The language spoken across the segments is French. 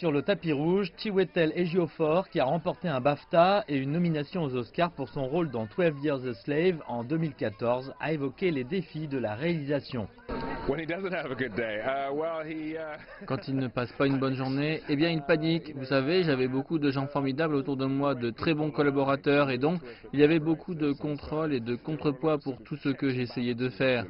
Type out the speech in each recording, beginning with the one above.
Sur le tapis rouge, Chiwetel Ejiofor, qui a remporté un BAFTA et une nomination aux Oscars pour son rôle dans 12 Years a Slave en 2014, a évoqué les défis de la réalisation. Quand il ne passe pas une bonne journée, eh bien il panique. Vous savez, j'avais beaucoup de gens formidables autour de moi, de très bons collaborateurs, et donc il y avait beaucoup de contrôle et de contrepoids pour tout ce que j'essayais de faire.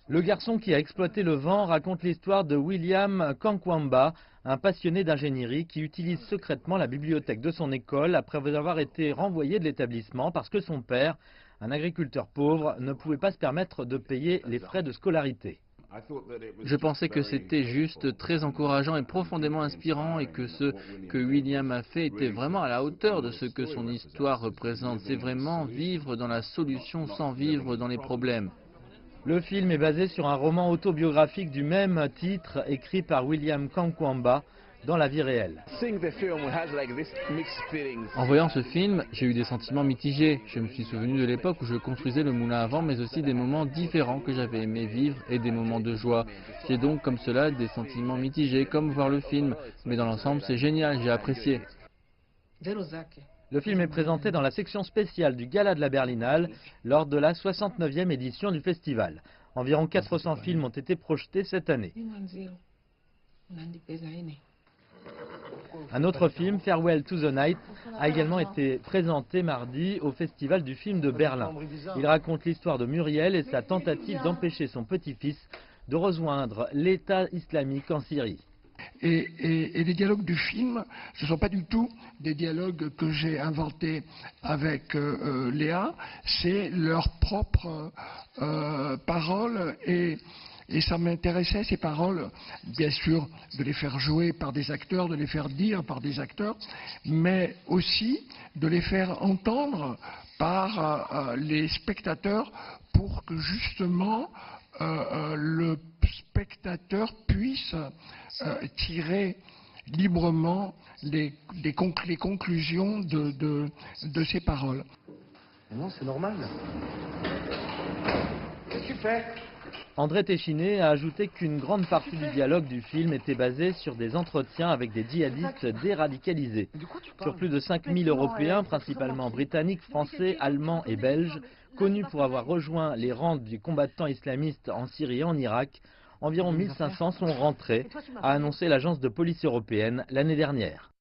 Le garçon qui a exploité le vent raconte l'histoire de William Kankwamba, un passionné d'ingénierie qui utilise secrètement la bibliothèque de son école après avoir été renvoyé de l'établissement parce que son père, un agriculteur pauvre, ne pouvait pas se permettre de payer les frais de scolarité. Je pensais que c'était juste très encourageant et profondément inspirant et que ce que William a fait était vraiment à la hauteur de ce que son histoire représente. C'est vraiment vivre dans la solution sans vivre dans les problèmes. Le film est basé sur un roman autobiographique du même titre écrit par William Kankwamba dans la vie réelle. En voyant ce film, j'ai eu des sentiments mitigés. Je me suis souvenu de l'époque où je construisais le moulin à vent, mais aussi des moments différents que j'avais aimé vivre et des moments de joie. J'ai donc comme cela des sentiments mitigés, comme voir le film. Mais dans l'ensemble, c'est génial, j'ai apprécié. Le film est présenté dans la section spéciale du Gala de la Berlinale lors de la 69e édition du festival. Environ 400 films ont été projetés cette année. Un autre film, Farewell to the Night, a également été présenté mardi au Festival du film de Berlin. Il raconte l'histoire de Muriel et sa tentative d'empêcher son petit-fils de rejoindre l'État islamique en Syrie. Et les dialogues du film, ce ne sont pas du tout des dialogues que j'ai inventés avec Léa, c'est leurs propres paroles et ça m'intéressait, ces paroles, bien sûr, de les faire jouer par des acteurs, de les faire dire par des acteurs, mais aussi de les faire entendre par les spectateurs pour que justement le spectateur puisse tirer librement les conclusions de ces paroles. Non, c'est normal. Qu'est-ce que tu fais ? André Téchiné a ajouté qu'une grande partie du dialogue du film était basée sur des entretiens avec des djihadistes déradicalisés. Sur plus de 5000 Européens, principalement britanniques, français, allemands et belges, connus pour avoir rejoint les rangs des combattants islamistes en Syrie et en Irak, environ 1500 sont rentrés, a annoncé l'agence de police européenne l'année dernière.